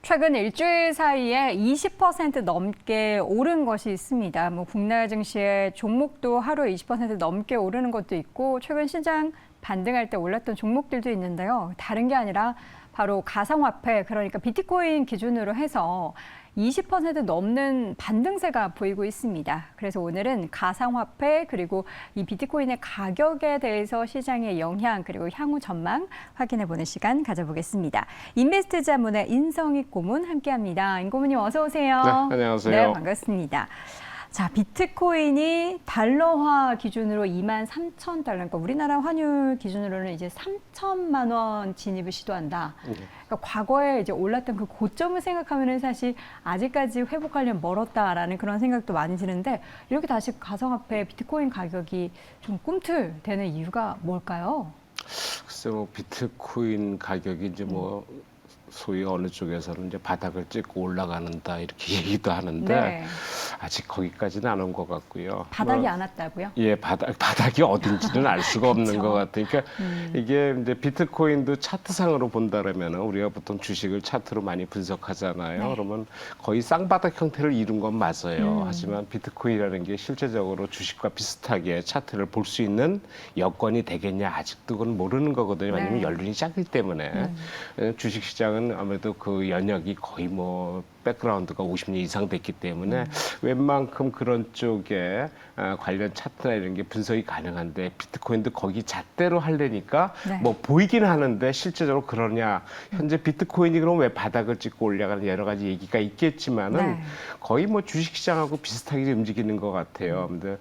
최근 일주일 사이에 20% 넘게 오른 것이 있습니다. 국내 증시의 종목도 하루에 20% 넘게 오르는 것도 있고 최근 시장 반등할 때 올랐던 종목들도 있는데요. 다른 게 아니라 바로 가상화폐, 그러니까 비트코인 기준으로 해서 20% 넘는 반등세가 보이고 있습니다. 그래서 오늘은 가상화폐 그리고 이 비트코인의 가격에 대해서 시장의 영향 그리고 향후 전망 확인해보는 시간 가져보겠습니다. 인베스트 자문의 인성익 고문 함께합니다. 인 고문님 어서 오세요. 네, 안녕하세요. 네, 반갑습니다. 자, 비트코인이 달러화 기준으로 23,000달러, 그러니까 우리나라 환율 기준으로는 이제 3천만 원 진입을 시도한다. 그러니까 과거에 이제 올랐던 그 고점을 생각하면은 사실 아직까지 회복하려면 멀었다라는 그런 생각도 많이 드는데 이렇게 다시 가상화폐 비트코인 가격이 좀 꿈틀대는 이유가 뭘까요? 글쎄 뭐 비트코인 가격이 이제 뭐 소위 어느 쪽에서는 이제 바닥을 찍고 올라가는다 이렇게 얘기도 하는데 네. 아직 거기까지는 안 온 것 같고요. 바닥이 안 왔다고요? 예, 바닥이 어딘지는 알 수가 없는 그쵸. 것 같아요. 그러니까 이게 이제 비트코인도 차트상으로 본다라면 우리가 보통 주식을 차트로 많이 분석하잖아요. 네. 그러면 거의 쌍바닥 형태를 이룬 건 맞아요. 하지만 비트코인이라는 게 실제적으로 주식과 비슷하게 차트를 볼 수 있는 여건이 되겠냐 아직도 그건 모르는 거거든요. 왜냐하면 네. 연륜이 작기 때문에 주식 시장은 아무래도 그 연역이 거의 뭐 백그라운드가 50년 이상 됐기 때문에 웬만큼 그런 쪽에 관련 차트나 이런 게 분석이 가능한데 비트코인도 거기 잣대로 하려니까 네. 뭐 보이긴 하는데 실제적으로 그러냐. 현재 비트코인이 그럼 왜 바닥을 찍고 올라가는 여러 가지 얘기가 있겠지만은 네. 거의 뭐 주식시장하고 비슷하게 움직이는 것 같아요. 근데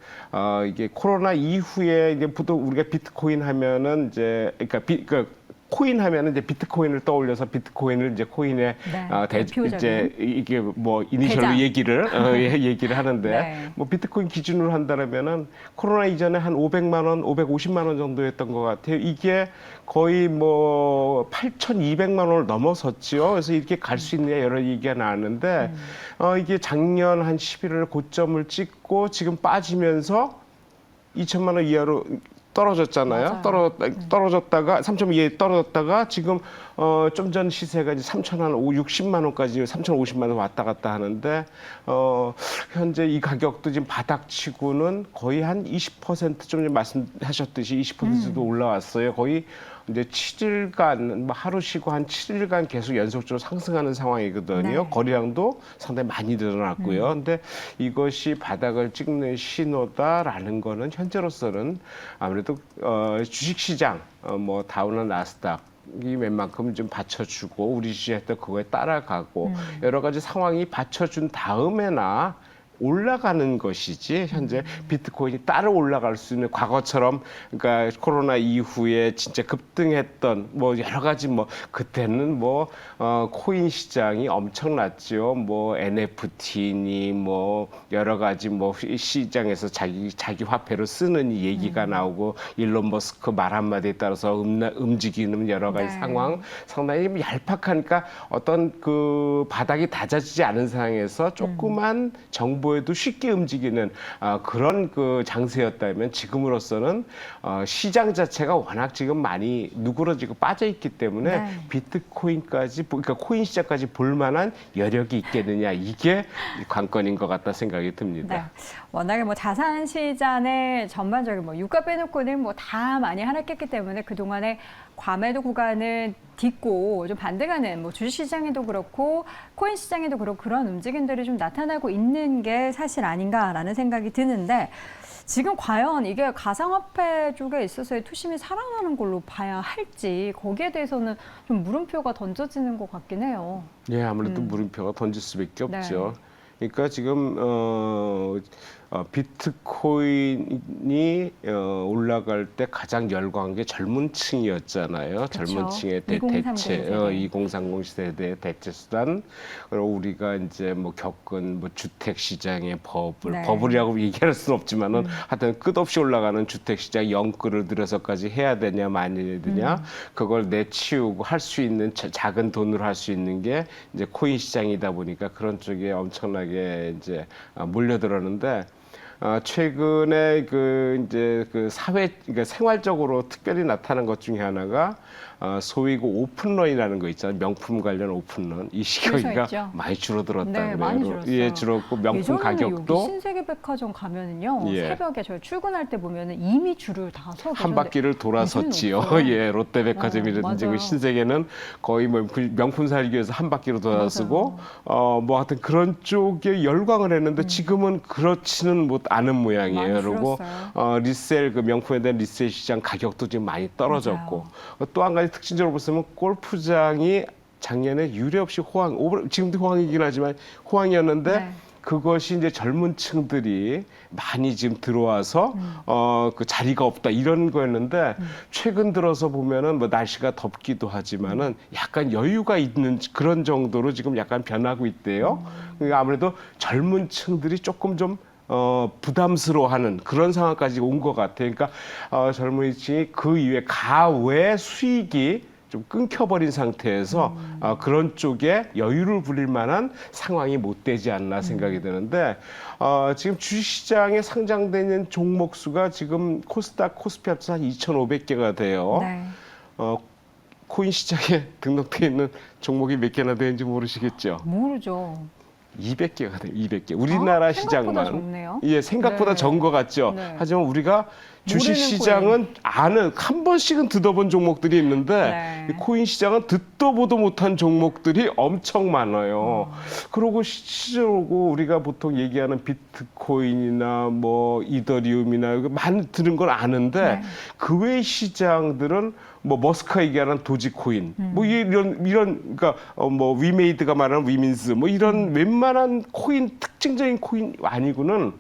이게 코로나 이후에 이제 보통 우리가 비트코인 하면은 이제 그러니까 코인 하면은 이제 비트코인을 떠올려서 비트코인을 이제 코인의 네, 대표적인. 이제 이게 뭐 이니셜로 대장. 얘기를 하는데 네. 뭐 비트코인 기준으로 한다면은 코로나 이전에 한 500만 원, 550만 원 정도였던 것 같아요. 이게 거의 뭐 8,200만 원을 넘어섰지요. 그래서 이렇게 갈 수 있느냐 여러 얘기가 나왔는데 이게 작년 한 11월 고점을 찍고 지금 빠지면서 2천만 원 이하로 떨어졌잖아요. 맞아요. 떨어졌다가 3.2에 떨어졌다가 지금 좀 전 시세가 이제 3,060만 원까지 3,050만 원 왔다 갔다 하는데 현재 이 가격도 지금 바닥치고는 거의 한 20%좀 말씀하셨듯이 20%도 올라왔어요. 거의 이제 7일간 하루 쉬고 한 7일간 계속 연속적으로 상승하는 상황이거든요. 네. 거래량도 상당히 많이 늘어났고요. 근데 이것이 바닥을 찍는 신호다라는 거는 현재로서는 아무래도 주식시장 뭐 다우나 나스닥 이 웬만큼 좀 받쳐주고 우리 주식도 그거에 따라가고 여러 가지 상황이 받쳐준 다음에나 올라가는 것이지 현재 비트코인이 따로 올라갈 수 있는 과거처럼 그러니까 코로나 이후에 진짜 급등했던 뭐 여러 가지 뭐 그때는 뭐 코인 시장이 엄청났죠. 뭐 NFT니 뭐 여러 가지 뭐 시장에서 자기 화폐로 쓰는 이 얘기가 나오고 일론 머스크 말 한마디에 따라서 움직이는 여러 가지 네. 상황 상당히 얄팍하니까 어떤 그 바닥이 다져지지 않은 상황에서 조그만 정보에도 쉽게 움직이는 그런 그 장세였다면 지금으로서는 시장 자체가 워낙 지금 많이 누그러지고 빠져 있기 때문에 네. 비트코인까지 그러니까 코인 시장까지 볼 만한 여력이 있겠느냐 이게 관건인 것 같다 생각이 듭니다. 네. 워낙에 뭐 자산 시장의 전반적인 뭐 유가 빼놓고는 뭐 다 많이 하락했기 때문에 그동안에 과매도 구간은 딛고 좀 반등하는 뭐 주식 시장에도 그렇고 코인 시장에도 그렇고 그런 움직임들이 좀 나타나고 있는 게 사실 아닌가라는 생각이 드는데 지금 과연 이게 가상화폐 쪽에 있어서의 투심이 살아나는 걸로 봐야 할지 거기에 대해서는 좀 물음표가 던져지는 것 같긴 해요. 예, 아무래도 물음표가 던질 수밖에 네. 없죠. 그러니까 지금 비트코인이 올라갈 때 가장 열광한 게 젊은 층이었잖아요. 그쵸. 젊은 층의 2030 대체, 세대. 2030 세대의 대체 수단. 그리고 우리가 이제 뭐 겪은 뭐 주택 시장의 네. 버블이라고 얘기할 수는 없지만은 하여튼 끝없이 올라가는 주택 시장 영끌을 들여서까지 해야 되냐 많이 되냐 그걸 내치우고 할 수 있는 작은 돈으로 할 수 있는 게 이제 코인 시장이다 보니까 그런 쪽에 엄청나게 이제 몰려들었는데 최근에 이제 그러니까 생활적으로 특별히 나타난 것 중에 하나가 소위 그 오픈런이라는 거 있잖아요. 명품 관련 오픈런. 이 시기가 있죠. 많이 줄어들었다 네, 그래요. 많이 줄었어요. 예, 줄었고 명품 예전에는 가격도 여기 신세계백화점 가면은요, 예. 새벽에 저희 출근할 때 보면은 이미 줄을 다 서 계셨는데 한 바퀴를 돌아섰지요. 없어요. 예, 롯데백화점이라든지 맞아요. 그 신세계는 거의 뭐 명품 살기 위해서 한 바퀴로 돌아서고 뭐 하여튼 그런 쪽에 열광을 했는데 지금은 그렇지는 않은 모양이에요. 많이 그리고 줄었어요. 리셀 그 명품에 대한 리셀 시장 가격도 지금 많이 떨어졌고 또 한 가지 특징적으로 보시면 골프장이 작년에 유례 없이 지금도 호황이긴 하지만 호황이었는데 네. 그것이 이제 젊은 층들이 많이 지금 들어와서 그 자리가 없다 이런 거였는데 최근 들어서 보면은 뭐 날씨가 덥기도 하지만은 약간 여유가 있는 그런 정도로 지금 약간 변하고 있대요. 그러니까 아무래도 젊은 층들이 조금 좀 부담스러워하는 그런 상황까지 온 것 같아요. 그러니까 젊은이층이 그 이외 가외 수익이 좀 끊겨버린 상태에서 그런 쪽에 여유를 부릴 만한 상황이 못 되지 않나 생각이 드는데 지금 주식시장에 상장되어 있는 종목 수가 지금 코스닥, 코스피 합쳐서 한 2,500개가 돼요. 네. 코인 시장에 등록되어 있는 종목이 몇 개나 되는지 모르시겠죠? 모르죠. 200개가 돼요. 200개. 우리나라 생각보다 시장만. 적네요. 예, 생각보다 네. 적은 것 같죠. 네. 하지만 우리가 주식 모르는 시장은 아는 한 번씩은 듣어본 종목들이 있는데 네. 이 코인 시장은 듣도 보도 못한 종목들이 엄청 많아요. 그리고 실제로 우리가 보통 얘기하는 비트코인이나 뭐 이더리움이나 많이 들은 건 아는데 네. 그 외 시장들은 뭐 머스크가 얘기하는 도지코인, 뭐 이런 그러니까 뭐 위메이드가 말하는 위민스, 뭐 이런 웬만한 코인 특징적인 코인 아니고는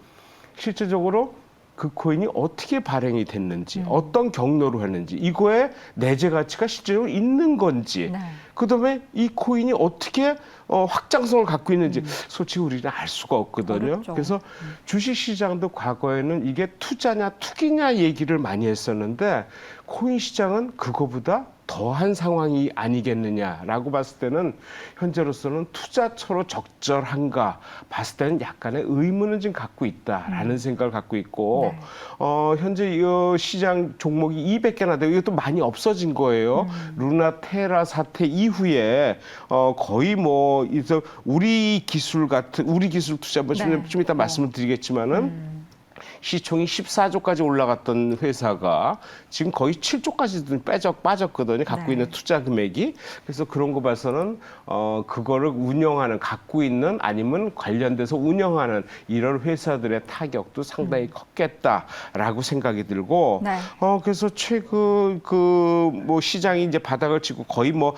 실제적으로 그 코인이 어떻게 발행이 됐는지, 어떤 경로로 했는지, 이거에 내재 가치가 실제로 있는 건지, 네. 그다음에 이 코인이 어떻게 확장성을 갖고 있는지 솔직히 우리는 알 수가 없거든요. 어렵죠. 그래서 주식시장도 과거에는 이게 투자냐 투기냐 얘기를 많이 했었는데 코인 시장은 그거보다 더한 상황이 아니겠느냐라고 봤을 때는 현재로서는 투자처로 적절한가 봤을 때는 약간의 의문을 지금 갖고 있다라는 생각을 갖고 있고 네. 현재 이 시장 종목이 200개나 되고 이것도 많이 없어진 거예요. 루나 테라 사태 이후에 거의 뭐 우리 기술 투자 뭐 네. 좀 이따 말씀을 드리겠지만은 시총이 14조까지 올라갔던 회사가 지금 거의 7조까지 빠졌거든요. 갖고 네. 있는 투자 금액이. 그래서 그런 거 봐서는 그거를 갖고 있는 아니면 관련돼서 운영하는 이런 회사들의 타격도 상당히 컸겠다라고 생각이 들고 네. 그래서 최근 뭐 시장이 이제 바닥을 치고 거의 뭐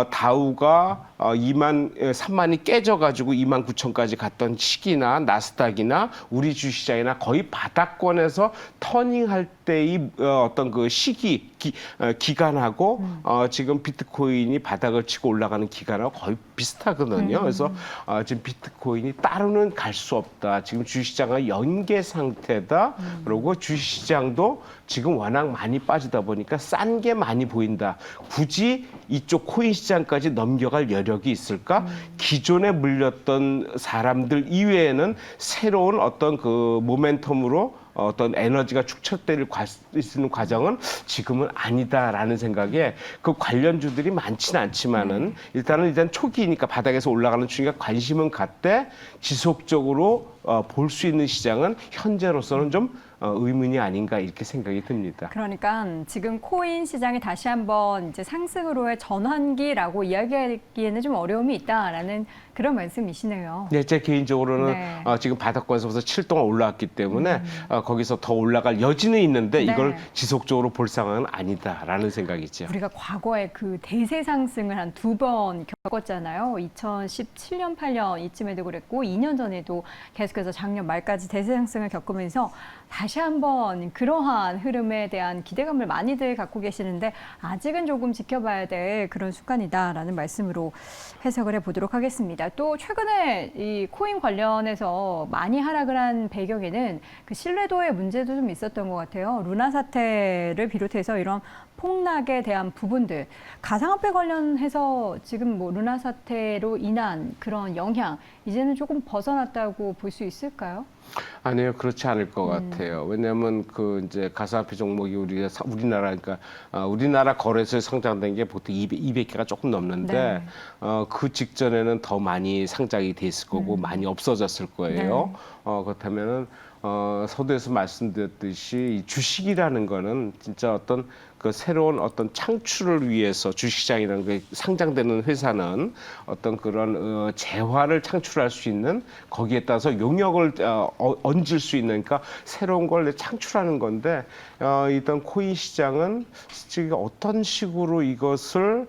다우가 3만이 깨져가지고 29,000까지 갔던 시기나 나스닥이나 우리 주시장이나 거의 바닥권에서 터닝할 때의 어떤 그 시기 기간하고 지금 비트코인이 바닥을 치고 올라가는 기간하고 거의 비슷하거든요. 그래서 지금 비트코인이 따로는 갈 수 없다. 지금 주식시장은 연계 상태다. 그리고 주식시장도 지금 워낙 많이 빠지다 보니까 싼 게 많이 보인다. 굳이 이쪽 코인 시장까지 넘겨갈 여력이 있을까? 기존에 물렸던 사람들 이외에는 새로운 어떤 그 모멘텀으로 어떤 에너지가 축적될 수 있는 과정은 지금은 아니다라는 생각에 그 관련주들이 많지는 않지만은 일단 초기니까 바닥에서 올라가는 중에 관심은 갖되 지속적으로 볼 수 있는 시장은 현재로서는 좀 의문이 아닌가 이렇게 생각이 듭니다. 그러니까 지금 코인 시장이 다시 한번 이제 상승으로의 전환기라고 이야기하기에는 좀 어려움이 있다라는 그런 말씀이시네요. 네, 제 개인적으로는 네. 지금 바닥권에서부터 7 동안 올라왔기 때문에 거기서 더 올라갈 여지는 있는데 네. 이걸 지속적으로 볼 상황은 아니다라는 생각이죠. 우리가 과거에 그 대세 상승을 한 2번 겪었잖아요. 2017년, 8년 이쯤에도 그랬고 2년 전에도 계속해서 작년 말까지 대세 상승을 겪으면서 다시 한번 그러한 흐름에 대한 기대감을 많이들 갖고 계시는데 아직은 조금 지켜봐야 될 그런 순간이다라는 말씀으로 해석을 해보도록 하겠습니다. 또 최근에 이 코인 관련해서 많이 하락을 한 배경에는 그 신뢰도의 문제도 좀 있었던 것 같아요. 루나 사태를 비롯해서 이런 폭락에 대한 부분들, 가상화폐 관련해서 지금 뭐 루나 사태로 인한 그런 영향, 이제는 조금 벗어났다고 볼 수 있을까요? 아니요, 그렇지 않을 것 같아요. 왜냐하면 그 이제 가상화폐 종목이 우리나라 그러니까 우리나라 거래소에 상장된 게 보통 200개가 조금 넘는데 네. 그 직전에는 더 많이 상장이 돼 있을 거고 많이 없어졌을 거예요. 그렇다면은 서두에서 말씀드렸듯이 이 주식이라는 거는 진짜 어떤 그 새로운 어떤 창출을 위해서 주식시장이라는 게 상장되는 회사는 어떤 그런 재화를 창출할 수 있는 거기에 따라서 용역을 얹을 수 있는 그러니까 새로운 걸 창출하는 건데 일단 코인 시장은 지금 어떤 식으로 이것을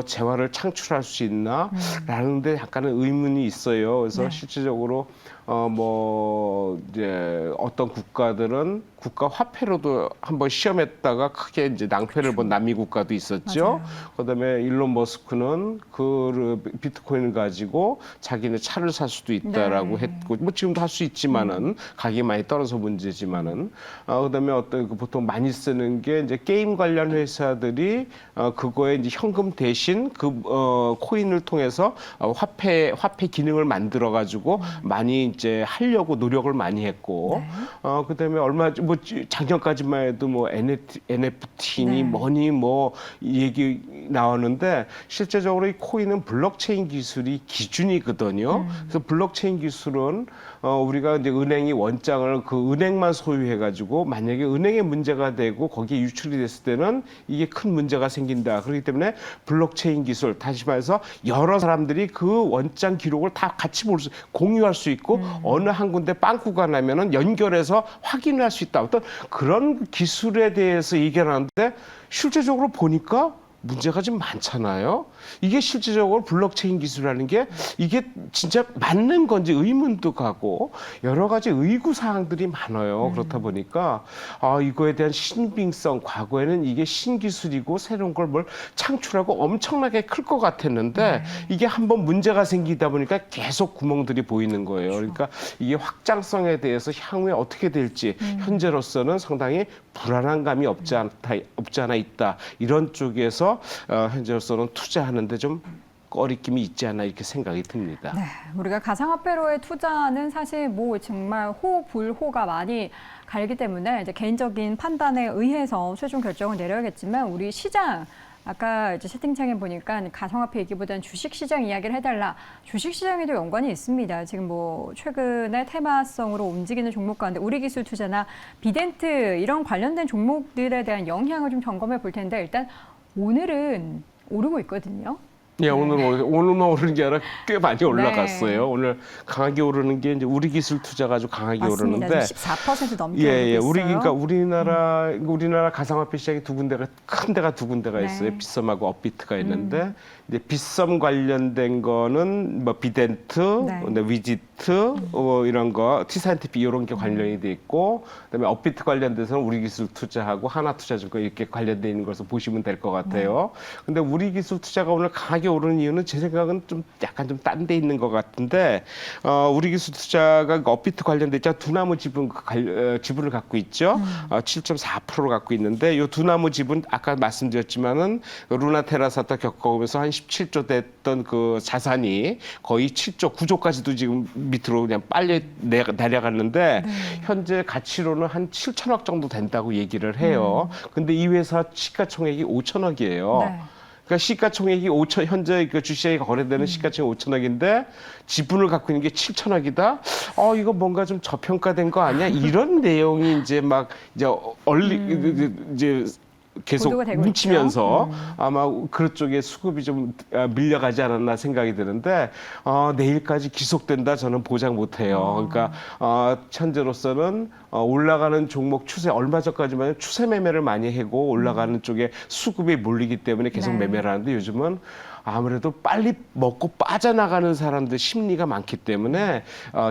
재화를 창출할 수 있나라는 데 약간은 의문이 있어요. 그래서 네. 실질적으로 뭐 이제 어떤 국가들은 국가 화폐로도 한번 시험했다가 크게 이제 낭패를 본 남미 국가도 있었죠. 맞아요. 그다음에 일론 머스크는 그 비트코인을 가지고 자기네 차를 살 수도 있다라고 네. 했고 뭐 지금도 할 수 있지만은 가격이 많이 떨어서 문제지만은 그다음에 어떤 보통 많이 쓰는 게 이제 게임 관련 회사들이 그거에 이제 현금 대신 그 코인을 통해서 화폐 기능을 만들어 가지고 많이 이제 하려고 노력을 많이 했고 그다음에 얼마 뭐 작년까지만 해도 뭐 NFT니 네. 뭐니 뭐 얘기 나오는데 실제적으로 이 코인은 블록체인 기술이 기준이거든요. 그래서 블록체인 기술은 우리가 이제 은행이 원장을 그 은행만 소유해 가지고 만약에 은행에 문제가 되고 거기에 유출이 됐을 때는 이게 큰 문제가 생긴다. 그렇기 때문에 블록체인 기술 다시 말해서 여러 사람들이 그 원장 기록을 다 같이 공유할 수 있고 어느 한 군데 빵꾸가 나면은 연결해서 확인할 수 있다. 어떤 그런 기술에 대해서 얘기를 하는데 실제적으로 보니까 문제가 좀 많잖아요. 이게 실질적으로 블록체인 기술이라는 게 이게 진짜 맞는 건지 의문도 가고 여러 가지 의구 사항들이 많아요. 그렇다 보니까 이거에 대한 신빙성, 과거에는 이게 신기술이고 새로운 걸 뭘 창출하고 엄청나게 클 것 같았는데 이게 한번 문제가 생기다 보니까 계속 구멍들이 보이는 거예요. 그러니까 이게 확장성에 대해서 향후에 어떻게 될지 현재로서는 상당히 불안한 감이 없지 않아 있다. 이런 쪽에서 현재로서는 투자하는데 좀 꺼리낌이 있지 않나 이렇게 생각이 듭니다. 네, 우리가 가상화폐로의 투자는 사실 뭐 정말 호불호가 많이 갈기 때문에 이제 개인적인 판단에 의해서 최종 결정을 내려야겠지만 우리 시장 아까 이제 채팅창에 보니까 가상화폐 얘기보다는 주식시장 이야기를 해달라. 주식시장에도 연관이 있습니다. 지금 뭐 최근에 테마성으로 움직이는 종목 가운데 우리기술 투자나 비덴트 이런 관련된 종목들에 대한 영향을 좀 점검해 볼 텐데 일단 오늘은 오르고 있거든요. 예, 오늘만 오르는 게 아니라 꽤 많이 올라갔어요. 오늘 강하게 오르는 게 이제 우리 기술 투자 가지고 강하게 맞습니다. 오르는데 14% 넘게 예, 오르고 있어요. 그러니까 우리나라 가상화폐 시장이 큰 데가 두 군데가 있어요. 네. 빗썸하고 업비트가 있는데 이제 빗썸 관련된 거는 뭐 비덴트, 네. 위지트 이런 거, 티사이언티픽 이런 게 관련이 돼 있고 그다음에 업비트 관련돼서는 우리 기술 투자하고 하나투자증권 이렇게 관련돼 있는 것을 보시면 될 것 같아요. 근데 우리 기술 투자가 오늘 강하게 오르는 이유는 제 생각은 좀 약간 좀 딴 데 있는 것 같은데 우리 기술 투자가 업비트 관련돼 있죠. 두나무 지분을 갖고 있죠. 7.4%를 갖고 있는데 이 두나무 지분 아까 말씀드렸지만은 루나 테라사타 겪어오면서 한 17조 됐던 그 자산이 거의 7조, 9조까지도 지금 밑으로 그냥 빨리 내려갔는데 현재 가치로는 한 7천억 정도 된다고 얘기를 해요. 근데 이 회사 시가총액이 5천억이에요. 네. 그러니까 시가총액이 현재 그 주시장에 거래되는 시가총액 5천억인데 지분을 갖고 있는 게 7천억이다. 이거 뭔가 좀 저평가된 거 아니야? 이런 내용이 이제 막 이제 계속 보도가 되고 뭉치면서 아마 그쪽에 수급이 좀 밀려가지 않았나 생각이 드는데 내일까지 지속된다 저는 보장 못해요. 그러니까 현재로서는 올라가는 종목 추세 얼마 전까지만 추세 매매를 많이 하고 올라가는 쪽에 수급이 몰리기 때문에 계속 네. 매매를 하는데 요즘은 아무래도 빨리 먹고 빠져나가는 사람들 심리가 많기 때문에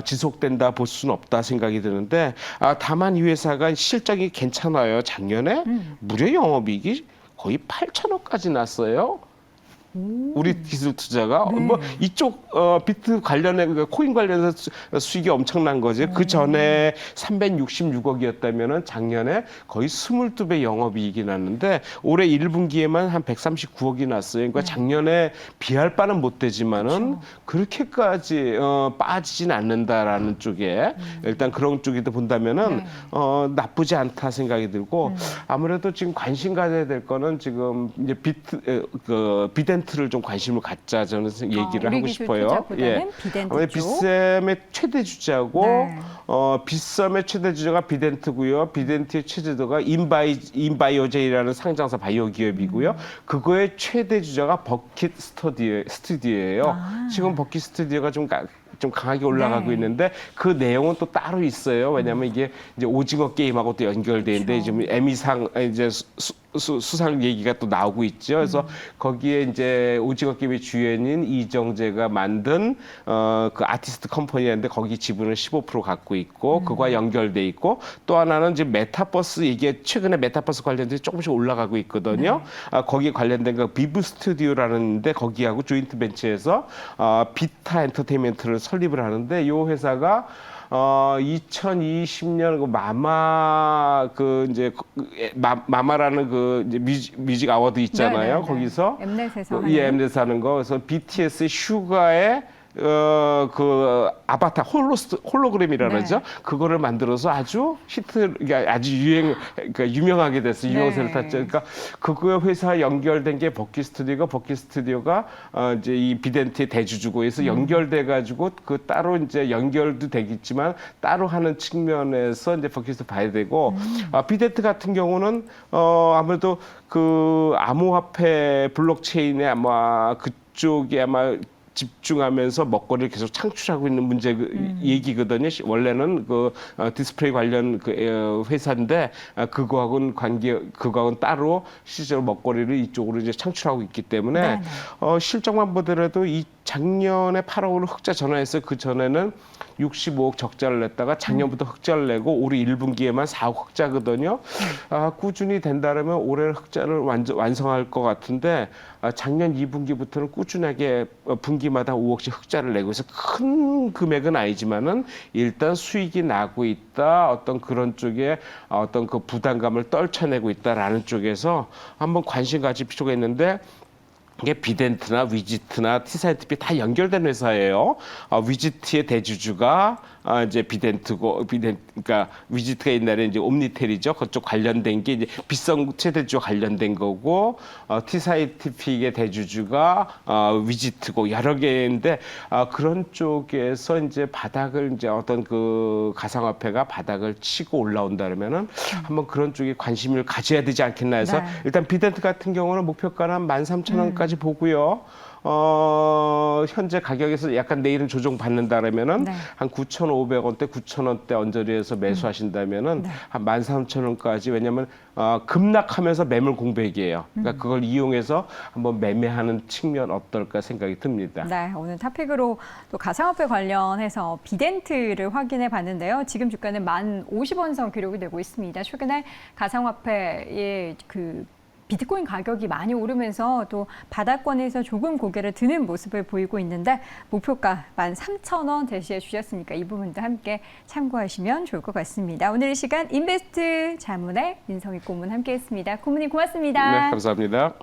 지속된다 볼 수는 없다 생각이 드는데 다만 이 회사가 실적이 괜찮아요. 작년에 무려 영업이익이 거의 8천억까지 났어요. 우리 기술 투자가 뭐 이쪽 비트 관련해 코인 관련해서 수익이 엄청난 거지. 그 전에 366억이었다면은 작년에 거의 22배 영업이익이 났는데 올해 1분기에만 한 139억이 났어요. 그러니까 작년에 비할 바는 못 되지만은 그렇게까지 빠지진 않는다라는 쪽에 일단 그런 쪽에도 본다면은 나쁘지 않다 생각이 들고 아무래도 지금 관심 가져야 될 거는 지금 이제 비덴트를 좀 관심을 갖자 저는 얘기를 하고 싶어요. 예. 비덴트 쪽. 빗셈의 최대 주자고 네. 빗셈의 최대 주자가 비덴트고요. 비덴트의 최대 주자가 인바이오제이라는 상장사 바이오 기업이고요. 그거의 최대 주자가 버킷 스튜디오예요. 지금 버킷 스튜디오가 좀 강하게 올라가고 있는데 그 내용은 또 따로 있어요. 왜냐하면 이게 이제 오징어 게임하고 또 연결돼 있는데 지금 에미상 이제 수상 얘기가 또 나오고 있죠. 그래서 거기에 이제 오징어 게임의 주연인 이정재가 만든 그 아티스트 컴퍼니인데 거기 지분을 15% 갖고 있고 그거와 연결돼 있고 또 하나는 지금 메타버스 이게 최근에 메타버스 관련돼서 조금씩 올라가고 있거든요. 거기에 관련된 거 비브 스튜디오라는데 거기하고 조인트 벤처에서 비타 엔터테인먼트를 설립을 하는데 이 회사가 2020년 그 마마라는 그 이제 뮤직 아워드 있잖아요. 거기서 엠넷에서 엠넷에서 하는 거. 그래서 BTS의 슈가의 그 아바타 홀로그램이라 그러죠. 그거를 만들어서 아주 그러니까 유명하게 됐어요. 유명세를 탔죠. 그러니까 그거 회사 연결된 게 버킷 스튜디오가 이제 이 비덴트의 대주주고에서 연결돼 가지고 그 따로 이제 연결도 되겠지만 따로 하는 측면에서 이제 버킷을 봐야 되고 비덴트 같은 경우는 아무래도 그 암호화폐 블록체인에 아마 그쪽에 아마 집중하면서 먹거리를 계속 창출하고 있는 얘기거든요. 원래는 그 디스플레이 관련 그 회사인데 그거하고는 따로 실제로 먹거리를 이쪽으로 이제 창출하고 있기 때문에 실적만 보더라도 이 작년에 8억으로 흑자 전환했어요. 그 전에는 65억 적자를 냈다가 작년부터 흑자를 내고 올해 1분기에만 4억 흑자거든요. 꾸준히 된다면 올해 흑자를 완성할 것 같은데 작년 2분기부터는 꾸준하게 분기마다 5억씩 흑자를 내고 있어 큰 금액은 아니지만은 일단 수익이 나고 있다. 어떤 그런 쪽에 어떤 그 부담감을 떨쳐내고 있다라는 쪽에서 한번 관심 가질 필요가 있는데 이게 비덴트나 위지트나 티사이트비 다 연결된 회사예요. 위지트의 대주주가 이제 그러니까 위지트가 옛날에 이제 옴니텔이죠. 그쪽 관련된 게 이제 빗성 최대주와 관련된 거고, 티사이트픽의 대주주가 위지트고 여러 개인데 그런 쪽에서 이제 바닥을 이제 어떤 그 가상화폐가 바닥을 치고 올라온다면은 한번 그런 쪽에 관심을 가져야 되지 않겠나 해서 일단 비덴트 같은 경우는 목표가는 13,000원까지 보고요. 현재 가격에서 약간 내일은 조정 받는다라면은 한 9,500원대, 9,000원대 언저리에서 매수하신다면은 한 13,000원까지 왜냐면 급락하면서 매물 공백이에요. 그러니까 그걸 이용해서 한번 매매하는 측면 어떨까 생각이 듭니다. 네, 오늘 탑픽으로 또 가상화폐 관련해서 비덴트를 확인해 봤는데요. 지금 주가는 1050원 선 기록이 되고 있습니다. 최근에 가상화폐의 그 비트코인 가격이 많이 오르면서 또 바닥권에서 조금 고개를 드는 모습을 보이고 있는데 목표가 13,000원 제시해 주셨으니까 이 부분도 함께 참고하시면 좋을 것 같습니다. 오늘 이 시간 인베스트 자문의 민성희 고문 함께했습니다. 고문님 고맙습니다. 네, 감사합니다.